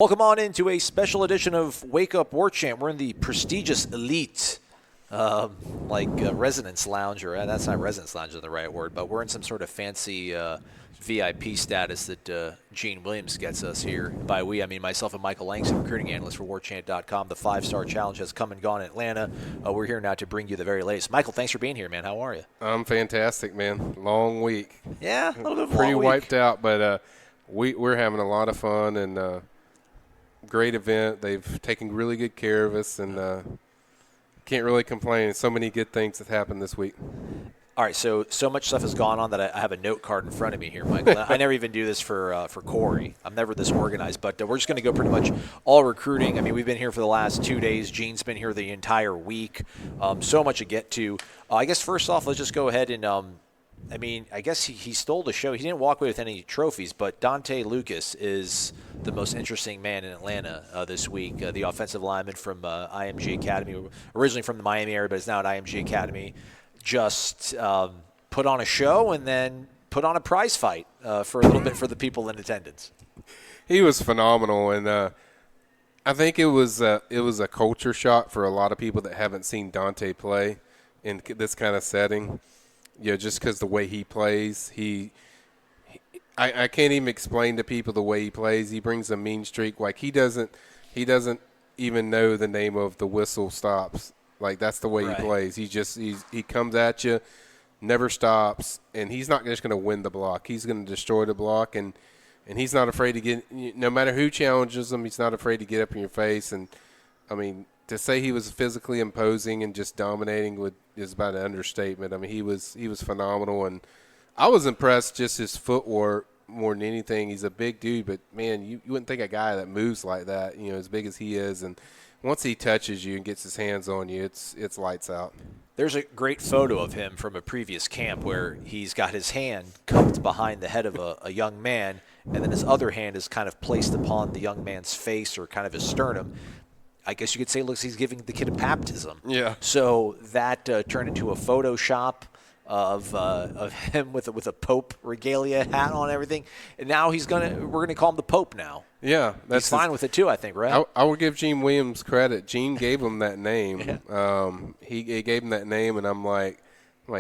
Welcome on into a special edition of Wake Up War Chant. We're in the prestigious elite, residence lounge, or that's not residence lounge is the right word, but we're in some sort of fancy VIP status that Gene Williams gets us here. By we, I mean myself and Michael Langston, recruiting analyst for WarChant.com. The 5-Star Challenge has come and gone in Atlanta. We're here now to bring you the very latest. Michael, thanks for being here, man. How are you? I'm fantastic, man. Long week. Yeah, a little bit of a Pretty long wiped week. out, but we're having a lot of fun and great event. They've taken really good care of us, and can't really complain. So many good things that happened this week. All right, so much stuff has gone on that I have a note card in front of me here, Michael. I never even do this for Corey. I'm never this organized, but we're just going to go pretty much all recruiting. I mean, we've been here for the last 2 days. Gene's been here the entire week. So much to get to. I guess first off, let's just go ahead and I guess he stole the show. He didn't walk away with any trophies, but Dante Lucas is the most interesting man in Atlanta this week. The offensive lineman from IMG Academy, originally from the Miami area, but is now at IMG Academy. Just put on a show and then put on a prize fight for a little bit for the people in attendance. He was phenomenal, and I think it was a culture shock for a lot of people that haven't seen Dante play in this kind of setting. Yeah, just because the way he plays, I can't even explain to people the way he plays. He brings a mean streak. Like he doesn't even know the name of the whistle stops. Like that's the way he plays. He comes at you, never stops, and he's not just going to win the block. He's going to destroy the block, and he's not afraid to get. No matter who challenges him, he's not afraid to get up in your face. And I mean, to say he was physically imposing and just dominating is about an understatement. I mean, he was phenomenal, and I was impressed just his footwork more than anything. He's a big dude, but man, you wouldn't think a guy that moves like that, as big as he is, and once he touches you and gets his hands on you, it's lights out. There's a great photo of him from a previous camp where he's got his hand cupped behind the head of a young man, and then his other hand is kind of placed upon the young man's face or kind of his sternum. I guess you could say, looks, he's giving the kid a baptism. Yeah. So that turned into a Photoshop of him with a Pope regalia hat on and everything. And now we're gonna call him the Pope now. Yeah, he's fine with it too, I think, right? I will give Gene Williams credit. Gene gave him that name. Yeah. He gave him that name, and I'm like,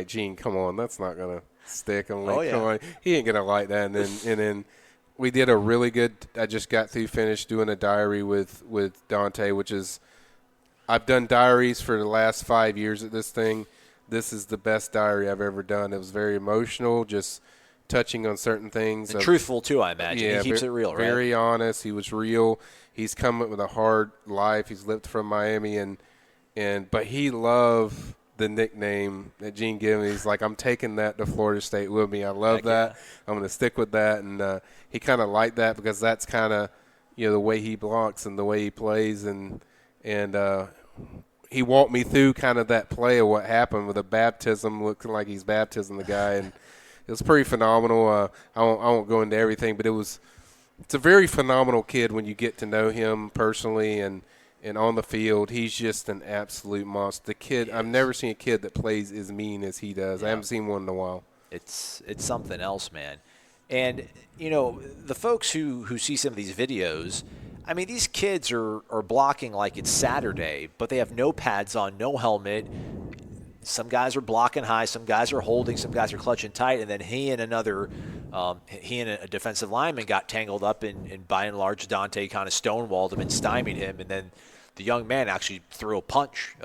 Gene, come on, that's not gonna stick. I'm like, come on, he ain't gonna like that. And then we did a really good. I just got finished doing a diary with Dante, which is I've done diaries for the last 5 years at this thing. This is the best diary I've ever done. It was very emotional, just touching on certain things. And truthful, too, I imagine. Yeah, he keeps it real, right? Very honest. He was real. He's come up with a hard life. He's lived from Miami, but he loved the nickname that Gene gave me. He's like, I'm taking that to Florida State with me. I love that. I'm going to stick with that. And he kind of liked that because that's kind of, the way he blocks and the way he plays. And he walked me through kind of that play of what happened with the baptism, looking like he's baptizing the guy. And it was pretty phenomenal. I won't go into everything, but it's a very phenomenal kid when you get to know him personally and on the field. He's just an absolute monster. The kid, I've never seen a kid that plays as mean as he does. Yeah. I haven't seen one in a while. It's something else, man. And, the folks who see some of these videos, I mean, these kids are blocking like it's Saturday, but they have no pads on, no helmet. Some guys are blocking high, some guys are holding, some guys are clutching tight, and then he and a defensive lineman got tangled up, and by and large, Dante kind of stonewalled him and stymied him, and then the young man actually threw a punch,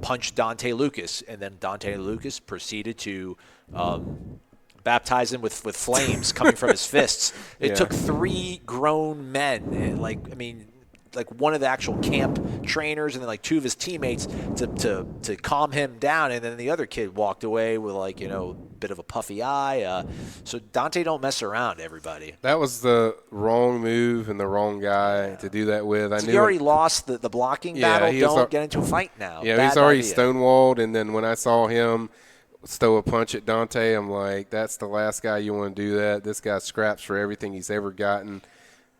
punched Dante Lucas, and then Dante Lucas proceeded to baptize him with flames coming from his fists. It took 3 grown men, like one of the actual camp trainers and then like 2 of his teammates to calm him down, and then the other kid walked away with a bit of a puffy eye. So Dante don't mess around, everybody. That was the wrong move and the wrong guy to do that with. I knew he already lost the blocking battle. Don't get into a fight now. Yeah, he's already stonewalled, and then when I saw him stow a punch at Dante, I'm like, that's the last guy you want to do that. This guy scraps for everything he's ever gotten.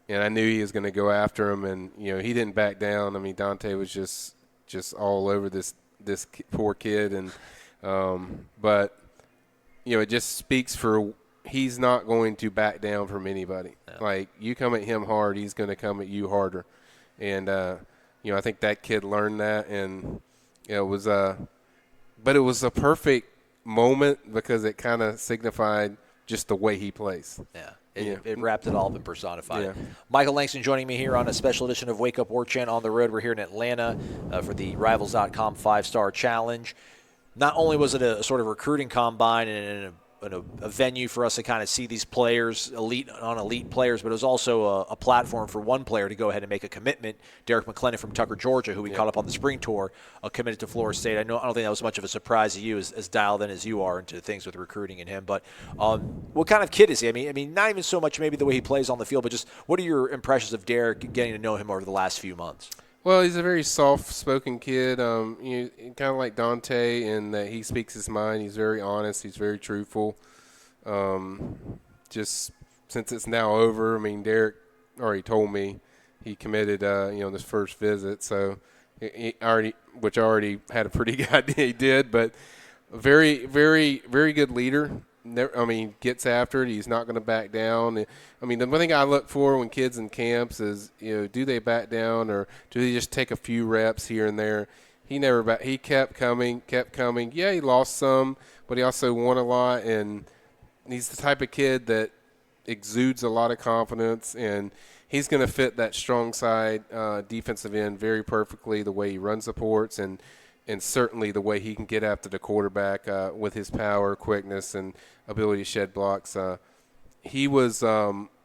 And I knew he was going to go after him, and he didn't back down. I mean, Dante was just all over this poor kid, and but it just speaks for he's not going to back down from anybody. Yeah. Like, you come at him hard, he's going to come at you harder. And, I think that kid learned that. And, it was but it was a perfect moment because it kind of signified just the way he plays. Yeah. It wrapped it all up and personified it. Yeah. Michael Langston joining me here on a special edition of Wake Up War Chant on the road. We're here in Atlanta for the Rivals.com 5-Star Challenge. Not only was it a sort of recruiting combine and a venue for us to kind of see these players, elite players, but it was also a platform for one player to go ahead and make a commitment. Derrick McClendon from Tucker, Georgia, who we caught up on the spring tour, committed to Florida State. I don't think that was much of a surprise to you, as dialed in as you are into things with recruiting in him. But what kind of kid is he? I mean, not even so much maybe the way he plays on the field, but just what are your impressions of Derrick, getting to know him over the last few months? Well, he's a very soft-spoken kid, kind of like Dante, in that he speaks his mind. He's very honest. He's very truthful. Just since it's now over, I mean, Derrick already told me he committed, this first visit. So I already had a pretty good idea he did, but very, very, very good leader. Gets after it. He's not going to back down. I mean, the one thing I look for when kids in camps is, do they back down or do they just take a few reps here and there? He never he kept coming. Yeah, he lost some, but he also won a lot, and he's the type of kid that exudes a lot of confidence, and he's going to fit that strong side defensive end very perfectly, the way he runs the ports and certainly the way he can get after the quarterback with his power, quickness, and ability to shed blocks. He was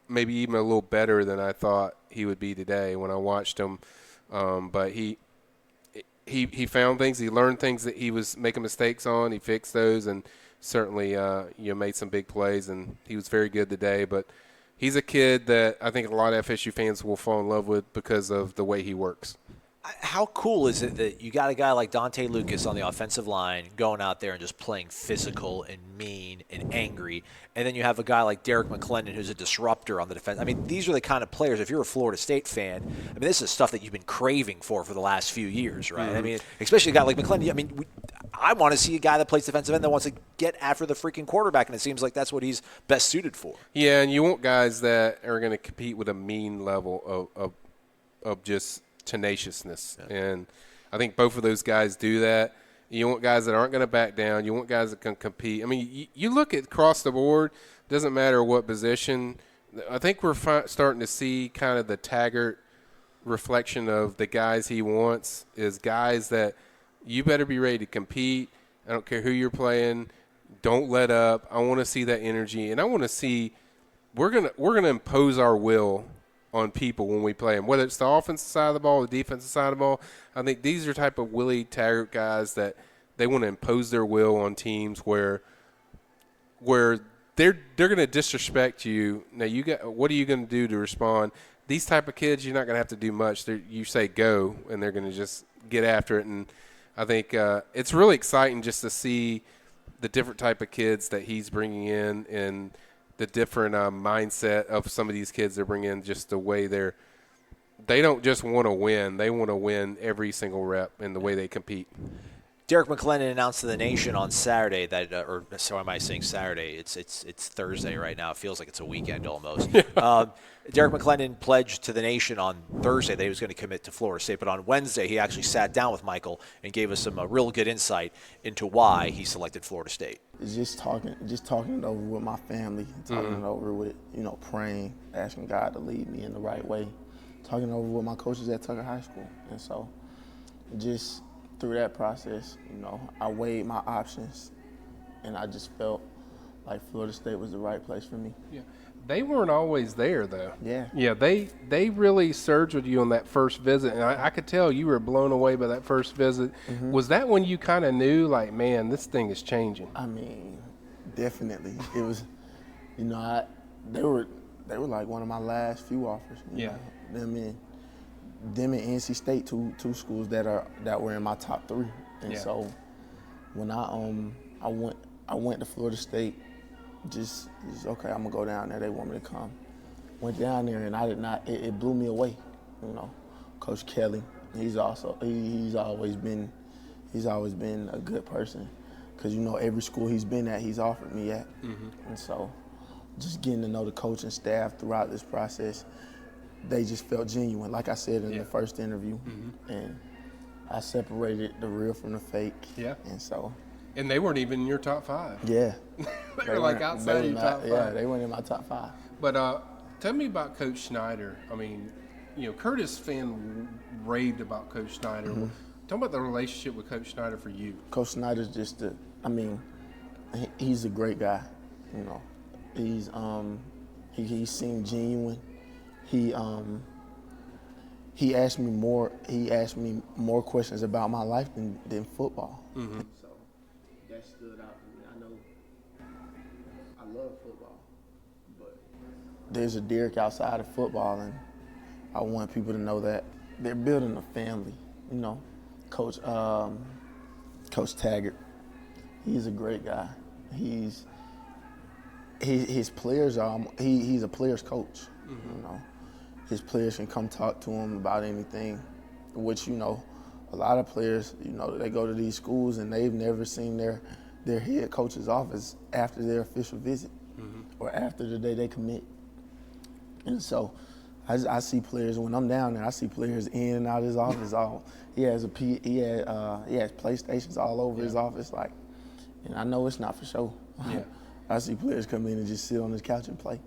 maybe even a little better than I thought he would be today when I watched him. But he found things. He learned things that he was making mistakes on. He fixed those and certainly made some big plays, and he was very good today. But he's a kid that I think a lot of FSU fans will fall in love with because of the way he works. How cool is it that you got a guy like Dante Lucas on the offensive line going out there and just playing physical and mean and angry, and then you have a guy like Derrick McClendon who's a disruptor on the defense? I mean, these are the kind of players, if you're a Florida State fan, I mean, this is stuff that you've been craving for the last few years, right? Mm-hmm. I mean, especially a guy like McClendon. I mean, I want to see a guy that plays defensive end that wants to get after the freaking quarterback, and it seems like that's what he's best suited for. Yeah, and you want guys that are going to compete with a mean level of just tenaciousness. Yeah. And I think both of those guys do that. You want guys that aren't going to back down. You want guys that can compete. I mean, you look at across the board, doesn't matter what position. I think we're starting to see kind of the Taggart reflection of the guys he wants is guys that you better be ready to compete. I don't care who you're playing. Don't let up. I want to see that energy. And I want to see we're gonna impose our will on people when we play them, whether it's the offensive side of the ball or the defensive side of the ball. I think these are type of Willie Taggart guys that they want to impose their will on teams where they're going to disrespect you. Now what are you going to do to respond? These type of kids, you're not going to have to do much. You say go, and they're going to just get after it. And I think it's really exciting just to see the different type of kids that he's bringing in and the different mindset of some of these kids they're bringing in, just the way they don't just want to win. They want to win every single rep in the way they compete. Derrick McClendon announced to the nation on Saturday that, or so am I saying Saturday? It's Thursday right now. It feels like it's a weekend almost. Derrick McClendon pledged to the nation on Thursday that he was going to commit to Florida State, but on Wednesday he actually sat down with Michael and gave us some real good insight into why he selected Florida State. It's just talking it over with my family, talking it over with, praying, asking God to lead me in the right way, talking it over with my coaches at Tucker High School, and so just through that process, I weighed my options, and I just felt like Florida State was the right place for me. Yeah, they weren't always there though. Yeah, they really surged with you on that first visit, and I could tell you were blown away by that first visit. Mm-hmm. Was that when you kind of knew, like, man, this thing is changing? I mean, definitely. It was, they were like one of my last few offers. You know? Them and NC State, two schools that were in my top three, and so when I went to Florida State, just okay, I'm gonna go down there. They want me to come. Went down there, and I did not. It blew me away. Coach Kelly, he's always been a good person, because every school he's been at, he's offered me at, and so just getting to know the coaching staff throughout this process, they just felt genuine, like I said in the first interview. And I separated the real from the fake. Yeah. And so. And they weren't even in your top 5. Yeah. they were like outside your top 5. Yeah, they weren't in my top 5. But tell me about Coach Schneider. I mean, Curtis fan raved about Coach Schneider. Talk about the relationship with Coach Schneider for you. Coach Schneider's just he's a great guy. He's he seemed genuine. He asked me more questions about my life than football. So that stood out to me. I know I love football, but there's a Derrick outside of football, and I want people to know that they're building a family. Coach Taggart, he's a great guy. His players are he's a player's coach. His players can come talk to him about anything, which a lot of players they go to these schools and they've never seen their head coach's office after their official visit or after the day they commit. And so I see players when I'm down there. I see players in and out of his office. He has PlayStations all over his office, and I know it's not for show. Yeah. I see players come in and just sit on his couch and play.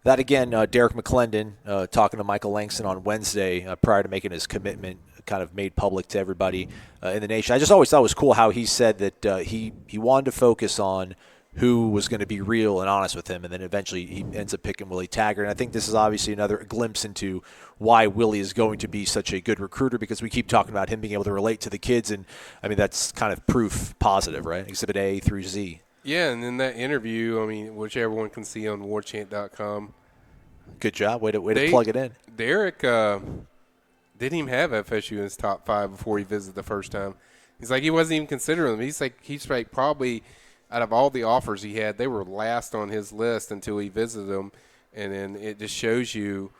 That again, Derrick McClendon talking to Michael Langston on Wednesday prior to making his commitment, kind of made public to everybody in the nation. I just always thought it was cool how he said that he wanted to focus on who was going to be real and honest with him, and then eventually he ends up picking Willie Taggart. And I think this is obviously another glimpse into why Willie is going to be such a good recruiter, because we keep talking about him being able to relate to the kids, and I mean that's kind of proof positive, right? Exhibit A through Z. Yeah, and in that interview, which everyone can see on warchant.com. Good job. Way to plug it in. Derrick didn't even have FSU in his top 5 before he visited the first time. He's like, he wasn't even considering them. He's like probably out of all the offers he had, they were last on his list until he visited them. And then it just shows you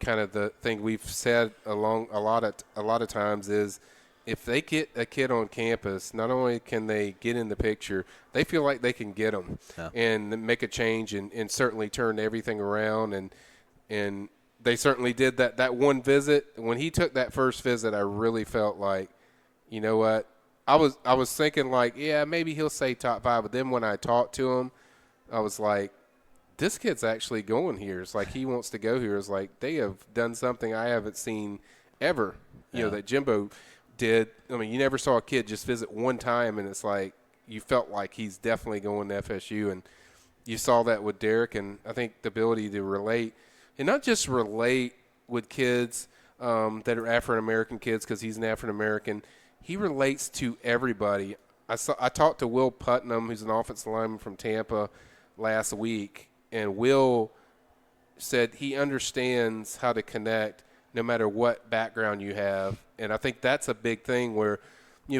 kind of the thing we've said along a lot of times is if they get a kid on campus, not only can they get in the picture, they feel like they can get them and make a change and certainly turn everything around. And they certainly did that one visit. When he took that first visit, I really felt like, you know what? I was thinking like, yeah, maybe he'll say top 5. But then when I talked to him, I was like, this kid's actually going here. It's like he wants to go here. It's like they have done something I haven't seen ever, that Jimbo did. I mean, you never saw a kid just visit one time, and it's like you felt like he's definitely going to FSU. And you saw that with Derrick, and I think the ability to relate, and not just relate with kids that are African-American kids because he's an African-American. He relates to everybody. I talked to Will Putnam, who's an offensive lineman from Tampa, last week, and Will said he understands how to connect no matter what background you have. And I think that's a big thing where,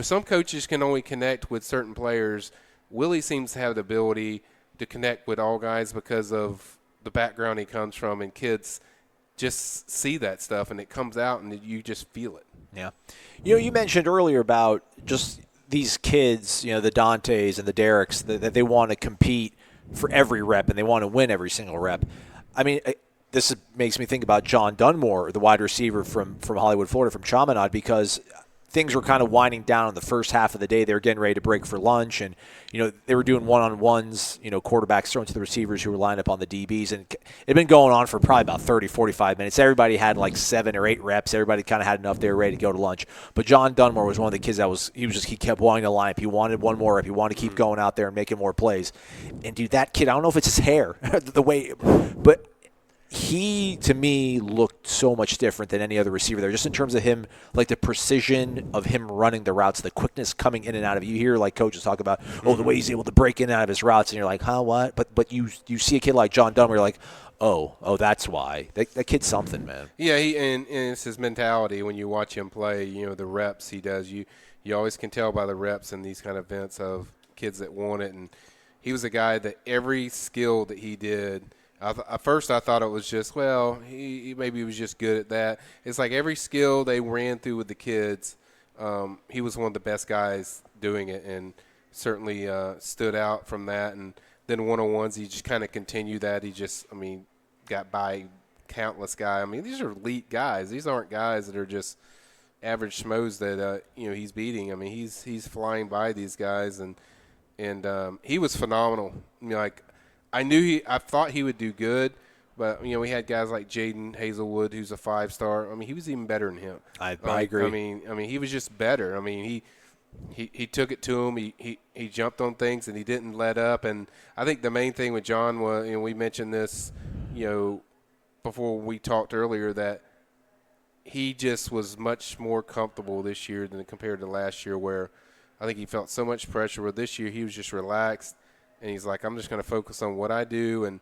some coaches can only connect with certain players. Willie seems to have the ability to connect with all guys because of the background he comes from, and kids just see that stuff, and it comes out, and you just feel it. Yeah. You mentioned earlier about just these kids, the Dantes and the Derricks, that they want to compete for every rep and they want to win every single rep. I mean, this makes me think about John Dunmore, the wide receiver from Hollywood, Florida, from Chaminade, because things were kind of winding down in the first half of the day. They were getting ready to break for lunch, and they were doing one-on-ones, quarterbacks throwing to the receivers who were lined up on the DBs, and it had been going on for probably about 30, 45 minutes. Everybody had like 7 or 8 reps. Everybody kind of had enough. They were ready to go to lunch. But John Dunmore was one of the kids he kept wanting to line up. He wanted one more rep. He wanted to keep going out there and making more plays. And dude, that kid, I don't know if it's his hair, but he, to me, looked so much different than any other receiver there, just in terms of him, like the precision of him running the routes, the quickness coming in and out of it. You hear like coaches talk about, the way he's able to break in and out of his routes, and you're like, huh, what? But you see a kid like John Dunmore, you're like, oh, that's why. That kid's something, man. Yeah, and it's his mentality when you watch him play, the reps he does. You always can tell by the reps in these kind of events of kids that want it. And he was a guy that every skill that he did – at first, I thought it was just, he maybe was just good at that. It's like every skill they ran through with the kids, he was one of the best guys doing it, and certainly stood out from that. And then one-on-ones, he just kind of continued that. He just, got by countless guys. These are elite guys. These aren't guys that are just average schmoes that he's beating. He's flying by these guys, and he was phenomenal. I thought he would do good, but we had guys like Jaden Hazelwood, who's a 5-star. He was even better than him. I agree. He was just better. He took it to him. He jumped on things and he didn't let up. And I think the main thing with John was, we mentioned this, before we talked earlier, that he just was much more comfortable this year than compared to last year, where I think he felt so much pressure. Where this year he was just relaxed, and he's like, I'm just going to focus on what I do.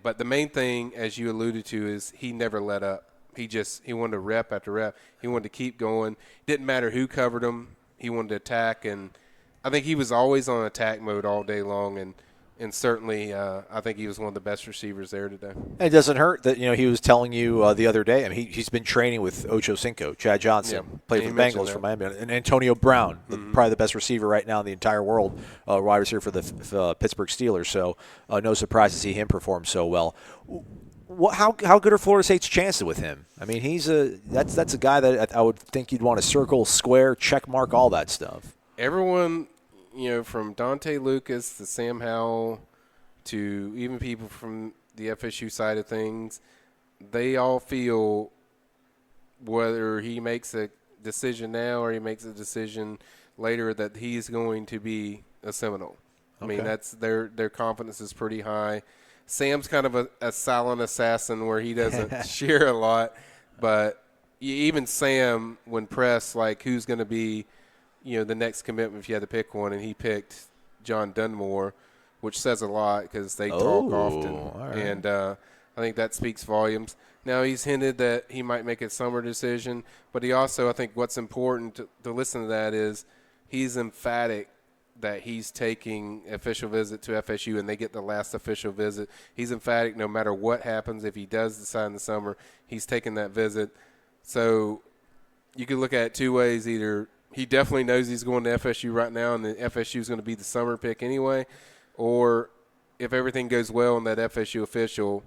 But the main thing, as you alluded to, is he never let up. He wanted to rep after rep. He wanted to keep going. Didn't matter who covered him. He wanted to attack, and I think he was always on attack mode all day long, and certainly I think he was one of the best receivers there today. And it doesn't hurt that, he was telling you the other day, he's been training with Ocho Cinco, Chad Johnson, played for the Bengals for Miami, and Antonio Brown, probably the best receiver right now in the entire world, wide receiver for the Pittsburgh Steelers. So no surprise to see him perform so well. How good are Florida State's chances with him? That's a guy that I would think you'd want to circle, square, check mark, all that stuff. Everyone, from Dante Lucas to Sam Howell to even people from the FSU side of things, they all feel whether he makes a decision now or he makes a decision later that he's going to be a Seminole. Okay. That's their confidence is pretty high. Sam's kind of a silent assassin where he doesn't share a lot, but even Sam, when pressed, who's going to be, the next commitment if you had to pick one, and he picked John Dunmore, which says a lot because they talk often. Right. And I think that speaks volumes. Now, he's hinted that he might make a summer decision, but he also, I think what's important to listen to that is he's emphatic that he's taking official visit to FSU, and they get the last official visit. He's emphatic no matter what happens. If he does decide in the summer, he's taking that visit. So you could look at it two ways. Either he definitely knows he's going to FSU right now, and the FSU is going to be the summer pick anyway, or if everything goes well in that FSU official,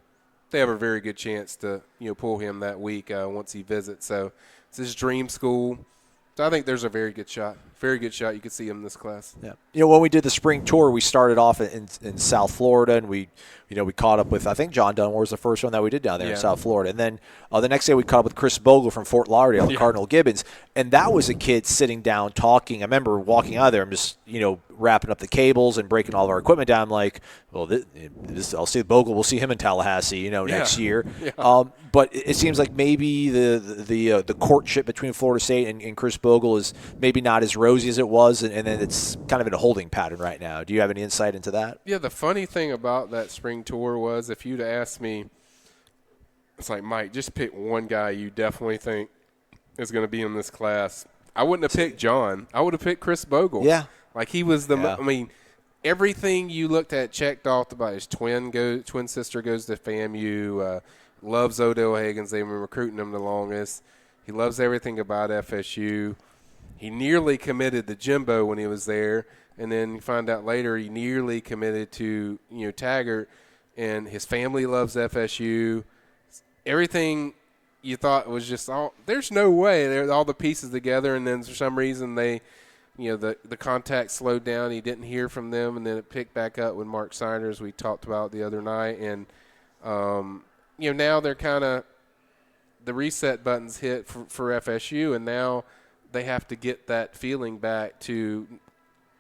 they have a very good chance to pull him that week once he visits. So it's his dream school. So I think there's a very good shot. Very good shot. You could see him in this class. Yeah. When we did the spring tour, we started off in South Florida, and we caught up with, I think John Dunmore was the first one that we did down there in South Florida. And then the next day we caught up with Chris Bogle from Fort Lauderdale, Cardinal Gibbons. And that was a kid sitting down talking. I remember walking out of there and just, wrapping up the cables and breaking all of our equipment down. I'm like, well, I'll see Bogle. We'll see him in Tallahassee, next year. Yeah. But it seems like maybe the courtship between Florida State and Chris Bogle is maybe not as rosy as it was, and then it's kind of in a holding pattern right now. Do you have any insight into that? Yeah, the funny thing about that spring tour was if you'd asked me, it's like, Mike, just pick one guy you definitely think is going to be in this class. I wouldn't have picked John. I would have picked Chris Bogle. Yeah. He was everything you looked at checked off about his twin sister goes to FAMU, loves Odell Higgins. They've been recruiting him the longest. He loves everything about FSU. He nearly committed to Jimbo when he was there, and then you find out later he nearly committed to Taggart, and his family loves FSU. Everything you thought was just there's no way. All the pieces together, and then for some reason they – the contact slowed down. He didn't hear from them, and then it picked back up with Mark Siders we talked about the other night. And, now they're kind of the reset buttons hit for FSU, and now they have to get that feeling back to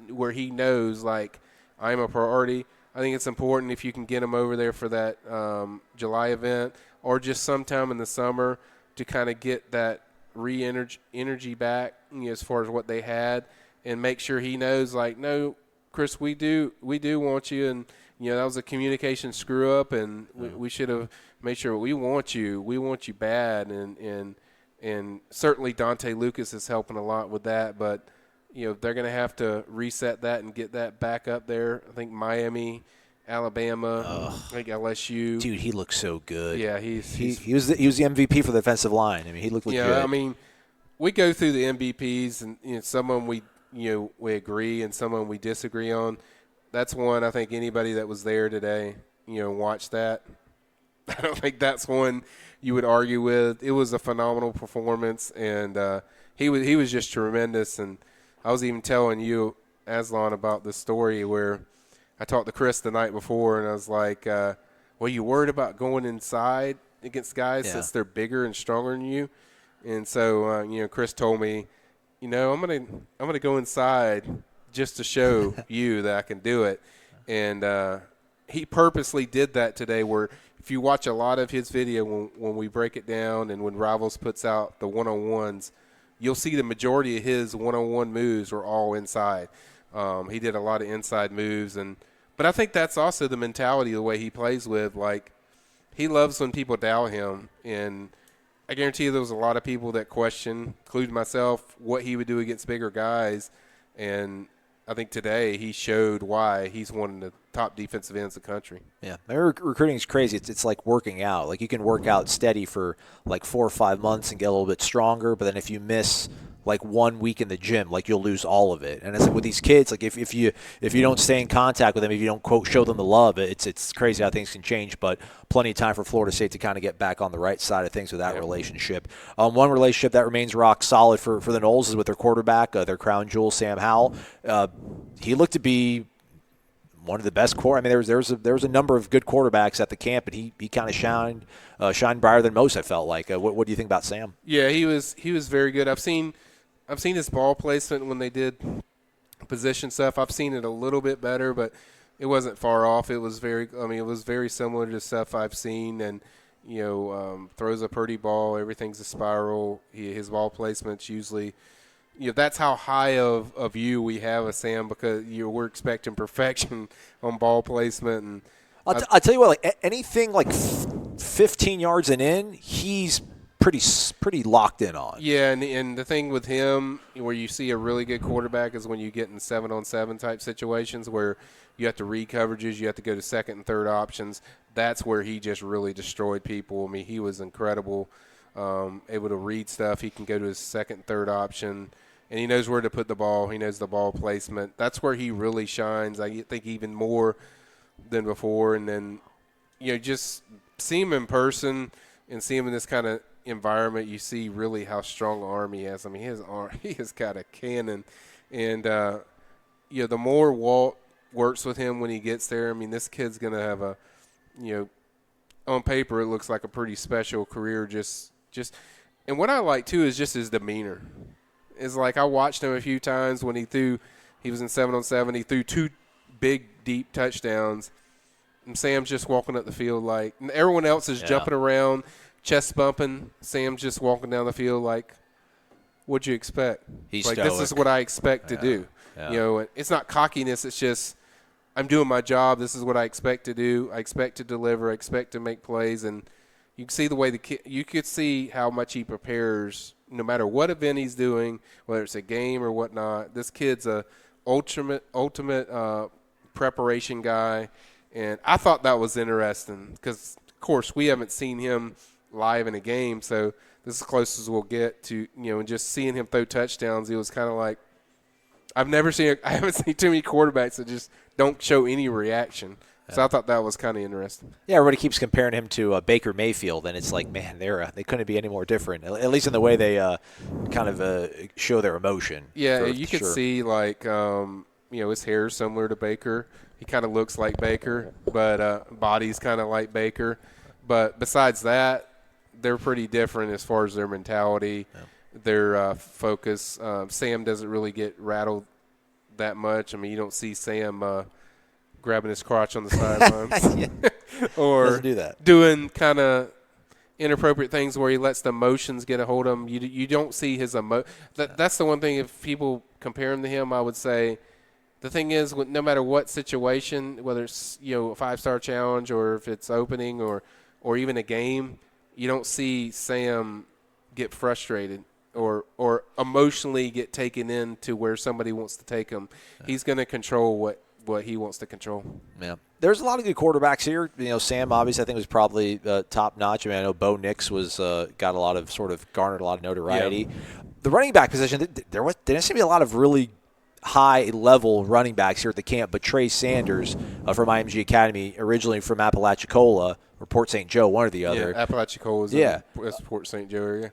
where he knows, I'm a priority. I think it's important if you can get him over there for that July event or just sometime in the summer to kind of get that energy back as far as what they had. And make sure he knows, no, Chris, we do want you, and that was a communication screw up, and we should have made sure we want you bad, and certainly Dante Lucas is helping a lot with that, but they're going to have to reset that and get that back up there. I think Miami, Alabama, I think LSU. Dude, he looks so good. Yeah, he was the MVP for the defensive line. He looked good. We go through the MVPs, and some of them we agree and some of them we disagree on. that's one I think anybody that was there today, watched that. I don't think that's one you would argue with. It was a phenomenal performance, and he was just tremendous. And I was even telling you, Aslan, about the story where I talked to Chris the night before, and I was like, well, you worried about going inside against guys since they're bigger and stronger than you? And so, Chris told me, I'm gonna go inside just to show you that I can do it. And he purposely did that today, where if you watch a lot of his video when we break it down and when Rivals puts out the one-on-ones, you'll see the majority of his one-on-one moves were all inside. He did a lot of inside moves, but I think that's also the mentality, the way he plays with. Like, he loves when people doubt him, and I guarantee you there was a lot of people that questioned, including myself, what he would do against bigger guys. And I think today he showed why he's one of the top defensive ends in the country. Yeah, recruiting is crazy. It's like working out. Like, you can work out steady for like 4 or 5 months and get a little bit stronger, but then if you miss like 1 week in the gym, like, you'll lose all of it. And it's like with these kids, like if you don't stay in contact with them, if you don't, quote, show them the love, it's crazy how things can change. But plenty of time for Florida State to kind of get back on the right side of things with that relationship. One relationship that remains rock solid for the Noles is with their quarterback, their crown jewel, Sam Howell. He looked to be one of the best I mean, there was a number of good quarterbacks at the camp, and he kind of shined brighter than most, I felt like. What do you think about Sam? Yeah, he was very good. I've seen his ball placement when they did position stuff. I've seen it a little bit better, but it wasn't far off. It was very similar to stuff I've seen, and throws a pretty ball. Everything's a spiral. His ball placement's usually, that's how high of a view we have of Sam, because we're expecting perfection on ball placement. And I'll tell you what, like, anything like 15 yards and in, he's pretty locked in on. Yeah, and the thing with him, where you see a really good quarterback, is when you get in 7-on-7 type situations where you have to read coverages, you have to go to second and third options. That's where he just really destroyed people. I mean, he was incredible, able to read stuff. He can go to his second, third option, and he knows where to put the ball. He knows the ball placement. That's where he really shines, I think, even more than before. And then, just see him in person and see him in this kind of environment, you see really how strong an arm he has. I mean, his arm, he has got a cannon. And, the more Walt works with him when he gets there, I mean, this kid's going to have a, on paper, it looks like a pretty special career. And what I like, too, is just his demeanor. It's like, I watched him a few times when he was in 7-on-7, he threw 2 big, deep touchdowns, and Sam's just walking up the field like, and everyone else is jumping around, chest bumping. Sam's just walking down the field like, what'd you expect? He's like, stoic. This is what I expect to do. Yeah. It's not cockiness. It's just, I'm doing my job. This is what I expect to do. I expect to deliver. I expect to make plays. And you can see the way you could see how much he prepares no matter what event he's doing, whether it's a game or whatnot. This kid's a ultimate preparation guy. And I thought that was interesting because, of course, we haven't seen him live in a game, so this is as close as we'll get to, and just seeing him throw touchdowns, it was kind of like, I haven't seen too many quarterbacks that just don't show any reaction. So I thought that was kind of interesting. Yeah, everybody keeps comparing him to Baker Mayfield, and it's like, man, they couldn't be any more different, at least in the way they kind of show their emotion. Yeah, you could see, like, his hair is similar to Baker. He kind of looks like Baker, but body's kind of like Baker. But besides that, they're pretty different as far as their mentality, their focus. Sam doesn't really get rattled that much. I mean, you don't see Sam grabbing his crotch on the sidelines or doesn't do that. Doing kind of inappropriate things where he lets the emotions get a hold of him. You don't see his That's the one thing, if people compare him to him, I would say the thing is, no matter what situation, whether it's a 5-star challenge or if it's opening or even a game, you don't see Sam get frustrated or emotionally get taken into where somebody wants to take him. He's going to control what he wants to control. Yeah. There's a lot of good quarterbacks here. Sam obviously I think was probably top notch. I mean, I know Bo Nix was got a lot of garnered a lot of notoriety. Yeah. The running back position, there didn't seem to be a lot of really high-level running backs here at the camp, but Trey Sanders from IMG Academy, originally from Apalachicola or Port St. Joe, one or the other. Yeah, Apalachicola is in Port St. Joe area.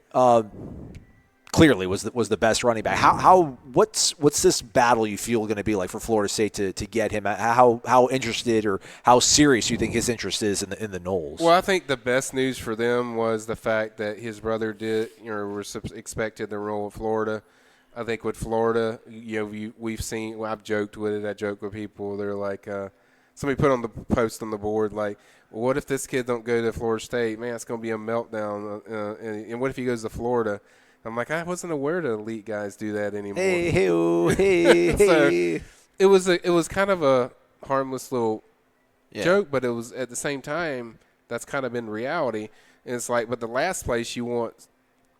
Clearly was the best running back. What's this battle you feel going to be like for Florida State to get him? How interested or how serious you think his interest is in the Noles? Well, I think the best news for them was the fact that his brother was expected to enroll in Florida. I think with Florida, we've seen. Well, I've joked with it. I joke with people. They're like, somebody put on the post on the board like, well, what if this kid don't go to Florida State? Man, it's going to be a meltdown. And what if he goes to Florida? I'm like, I wasn't aware that elite guys do that anymore. Hey. So it was kind of a harmless little joke, but it was at the same time that's kind of been reality. And it's like, but the last place you want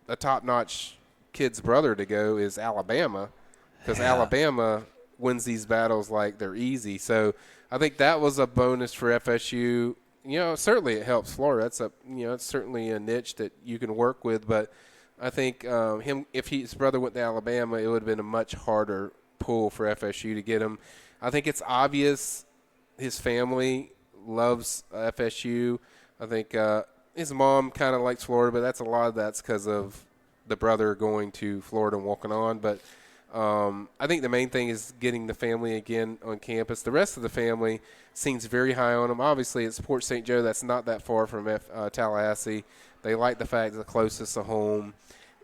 a top-notch kid's brother to go is Alabama, because Alabama wins these battles like they're easy. So I think that was a bonus for FSU. Certainly it helps Florida. That's it's certainly a niche that you can work with, but I think if his brother went to Alabama, it would have been a much harder pull for FSU to get him. I think it's obvious his family loves FSU. I think his mom kind of likes Florida, but a lot of that's because of the brother going to Florida and walking on. But I think the main thing is getting the family again on campus. The rest of the family seems very high on him. Obviously, it's Port St. Joe. That's not that far from Tallahassee. They like the fact it's the closest to home.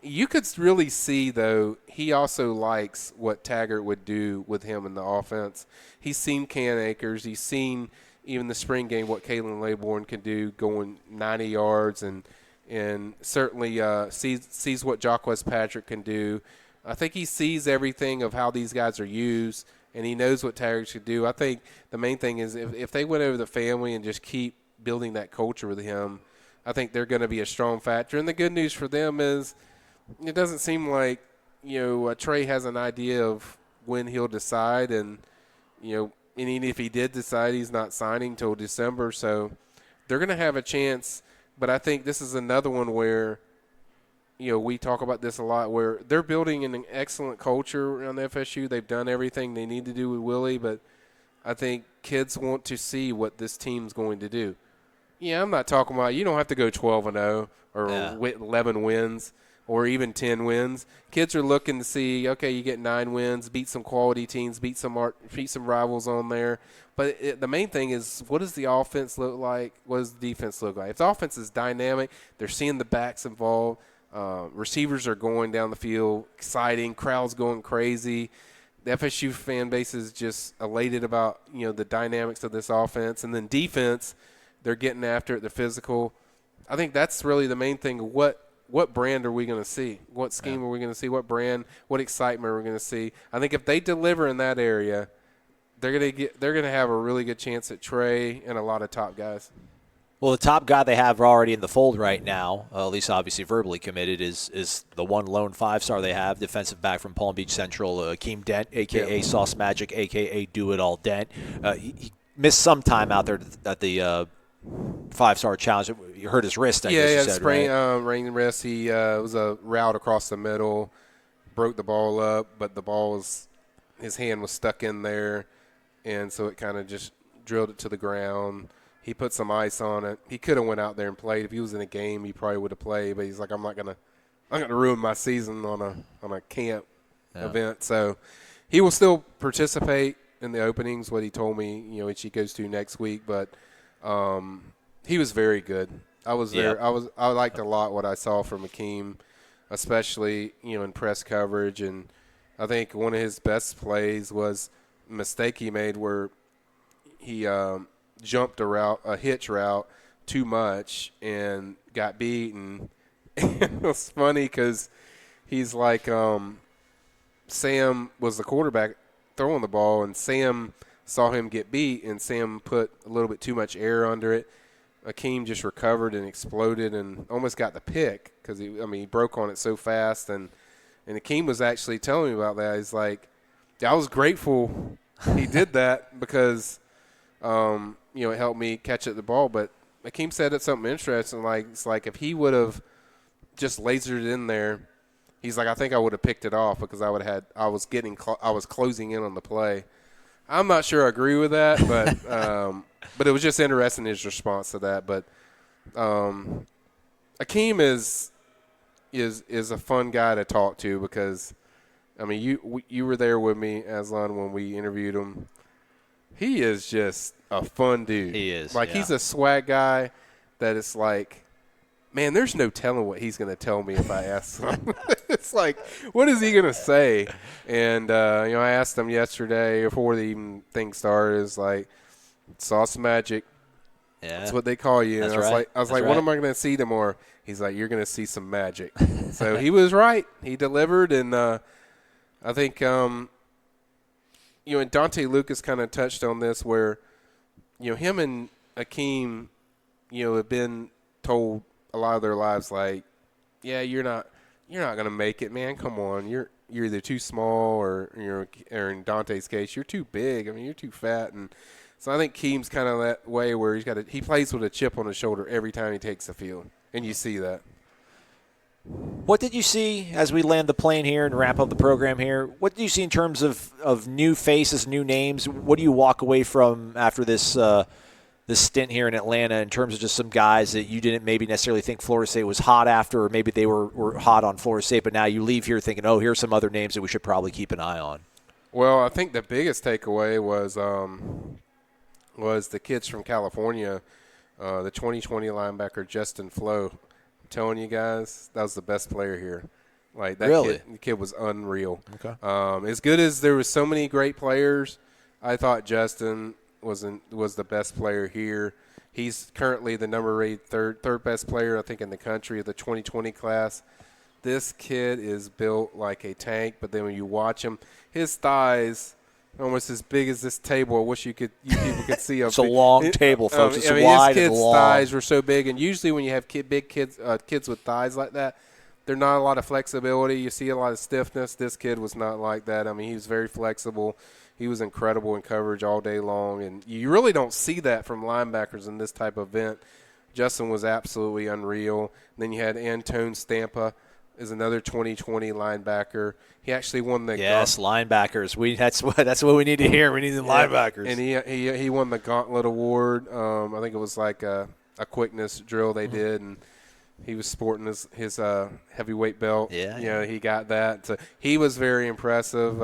You could really see, though, he also likes what Taggart would do with him in the offense. He's seen Can Akers. He's seen even the spring game what Kalen Laybourne can do going 90 yards and certainly sees what Jacquez Patrick can do. I think he sees everything of how these guys are used, and he knows what Taggart should do. I think the main thing is if they went over the family and just keep building that culture with him, I think they're going to be a strong factor. And the good news for them is it doesn't seem like, Trey has an idea of when he'll decide. And, and even if he did decide, he's not signing until December. So they're going to have a chance. But I think this is another one where, we talk about this a lot, where they're building an excellent culture around FSU. They've done everything they need to do with Willie. But I think kids want to see what this team's going to do. Yeah, I'm not talking about you don't have to go 12-0 or 11 wins or even 10 wins. Kids are looking to see, okay, you get 9 wins, beat some quality teams, beat some rivals on there. But the main thing is, what does the offense look like? What does the defense look like? If the offense is dynamic, they're seeing the backs involved, receivers are going down the field, exciting, crowds going crazy. The FSU fan base is just elated about, the dynamics of this offense. And then defense, they're getting after it, they're physical. I think that's really the main thing. What brand are we going to see? What scheme are we going to see? What brand? What excitement are we going to see? I think if they deliver in that area, they're going to have a really good chance at Trey and a lot of top guys. Well, the top guy they have already in the fold right now, at least obviously verbally committed, is the one lone 5-star they have, defensive back from Palm Beach Central, Akeem Dent, a.k.a. Sauce Magic, a.k.a. Do-It-All Dent. He missed some time out there at the 5-star challenge. You hurt his wrist, I guess you said, sprain, right? sprained wrist. He was a route across the middle, broke the ball up, but his hand was stuck in there, and so it kind of just drilled it to the ground. He put some ice on it. He could have went out there and played. If he was in a game, he probably would have played. But he's like, I'm not gonna ruin my season on a camp event. So he will still participate in the openings. What he told me, which he goes to next week. But he was very good. I liked a lot what I saw from Akeem, especially in press coverage. And I think one of his best plays was a mistake he made where he jumped a hitch route too much and got beaten. And it was funny because he's like, Sam was the quarterback throwing the ball, and Sam saw him get beat, and Sam put a little bit too much air under it. Akeem just recovered and exploded and almost got the pick because he broke on it so fast. And Akeem was actually telling me about that. He's like, I was grateful he did that because it helped me catch at the ball. But Akeem said it's something interesting. Like, it's like if he would have just lasered it in there, He's like, I think I would have picked it off because I was closing in on the play. I'm not sure I agree with that, but it was just interesting his response to that. But Akeem is a fun guy to talk to because, I mean, you were there with me, Aslan, when we interviewed him. He is just a fun dude. He is. Like, he's a swag guy that it's like, man, there's no telling what he's going to tell me if I ask him. It's like, what is he going to say? And, I asked him yesterday before the even thing started, it's like, saw some magic. Yeah. That's what they call you. That's and I was like, right. What am I going to see tomorrow? He's like, you're going to see some magic. So he was right. He delivered. And I think, and Dante Lucas kind of touched on this where, him and Akeem, have been told a lot of their lives, like, yeah, you're not going to make it, man. Come on. You're either too small or in Dante's case, you're too big. I mean, you're too fat. And so I think Keem's kind of that way where he plays with a chip on his shoulder every time he takes the field. And you see that. What did you see as we land the plane here and wrap up the program here? What did you see in terms of new faces, new names? What do you walk away from after this stint here in Atlanta in terms of just some guys that you didn't maybe necessarily think Florida State was hot after, or maybe they were hot on Florida State, but now you leave here thinking, oh, here's some other names that we should probably keep an eye on? Well, I think the biggest takeaway was the kids from California, the 2020 linebacker Justin Flo. I'm telling you guys, that was the best player here. Like that really? kid was unreal. Okay. As good as there was so many great players, I thought Justin was the best player here. He's currently the number 8 third best player I think in the country of the 2020 class. This kid is built like a tank, but then when you watch him, his thighs almost as big as this table. I wish you people could see. It's a long table, folks. It's wide his and long. thighs were so big, and usually when you have big kids with thighs like that, there's not a lot of flexibility. You see a lot of stiffness. This kid was not like that. I mean, he was very flexible. He was incredible in coverage all day long, and you really don't see that from linebackers in this type of event. Justin was absolutely unreal. And then you had Antone Stampa is another 2020 linebacker. He actually won the linebackers. That's what we need to hear. We need the linebackers. And he won the Gauntlet Award. I think it was like a quickness drill they did, and he was sporting his heavyweight belt. Yeah, he got that. So he was very impressive.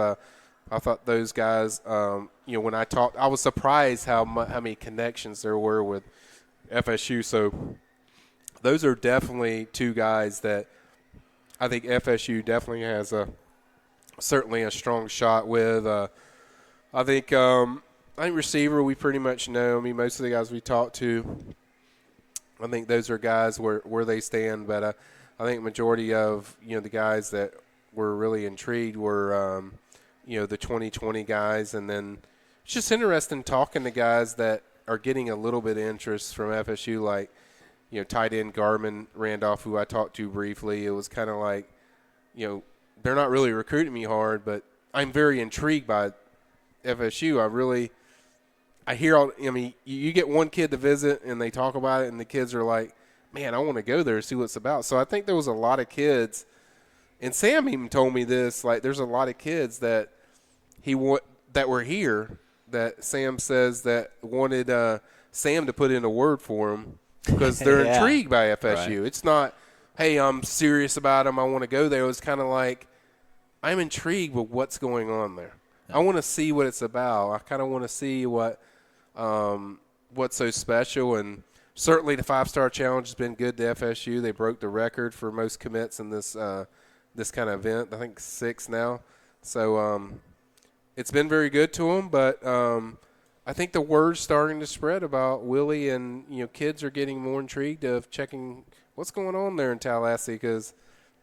I thought those guys. When I talked, I was surprised how many connections there were with FSU. So those are definitely two guys that I think FSU definitely has certainly a strong shot with. I think receiver we pretty much know. I mean, most of the guys we talked to, I think those are guys where they stand. But I think majority of the guys that were really intrigued were the 2020 guys, and then it's just interesting talking to guys that are getting a little bit of interest from FSU, like tight end Garmin Randolph, who I talked to briefly. It was kind of like, they're not really recruiting me hard, but I'm very intrigued by FSU. I hear you get one kid to visit and they talk about it, and the kids are like, man, I want to go there and see what it's about. So I think there was a lot of kids, and Sam even told me this, like there's a lot of kids that that were here that Sam says that wanted Sam to put in a word for them because they're intrigued by FSU. Right. It's not, hey, I'm serious about them, I want to go there. It was kind of like, I'm intrigued with what's going on there. I want to see what it's about. I kind of want to see what's so special. And certainly the 5-star challenge has been good to FSU. They broke the record for most commits in this kind of event. I think 6 now. So it's been very good to them. But I think the word's starting to spread about Willie, and kids are getting more intrigued of checking what's going on there in Tallahassee because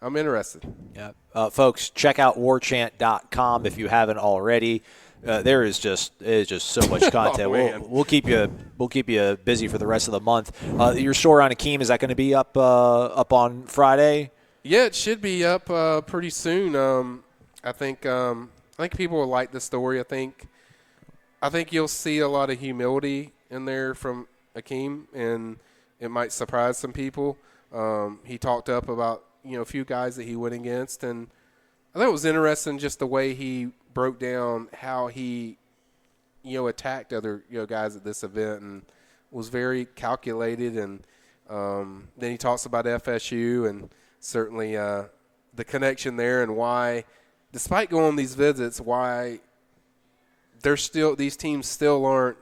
I'm interested. Yeah, folks, check out warchant.com if you haven't already. There is just so much content. We'll keep you busy for the rest of the month. Your story on Akeem, is that going to be up on Friday? Yeah, it should be up pretty soon. I think people will like the story. I think you'll see a lot of humility in there from Akeem, and it might surprise some people. He talked up about a few guys that he went against, and I thought it was interesting just the way he broke down how he, attacked other, guys at this event, and was very calculated. And then he talks about FSU and certainly the connection there, and why, despite going on these visits, why these teams still aren't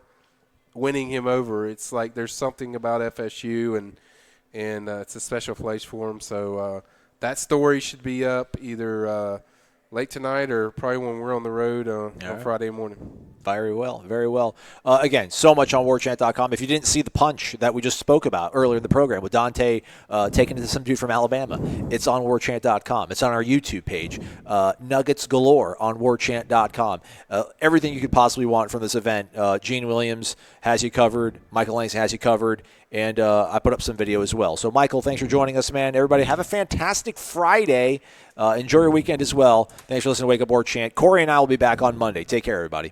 winning him over. It's like there's something about FSU, and it's a special place for him. So that story should be up either late tonight or probably when we're on the road on Friday morning. Very well, very well. Again, so much on warchant.com. If you didn't see the punch that we just spoke about earlier in the program with Dante taking it to some dude from Alabama, it's on warchant.com. It's on our YouTube page. Nuggets galore on warchant.com. Everything you could possibly want from this event. Gene Williams has you covered. Michael Langston has you covered. And I put up some video as well. So, Michael, thanks for joining us, man. Everybody, have a fantastic Friday. Enjoy your weekend as well. Thanks for listening to Wake Up War Chant. Corey and I will be back on Monday. Take care, everybody.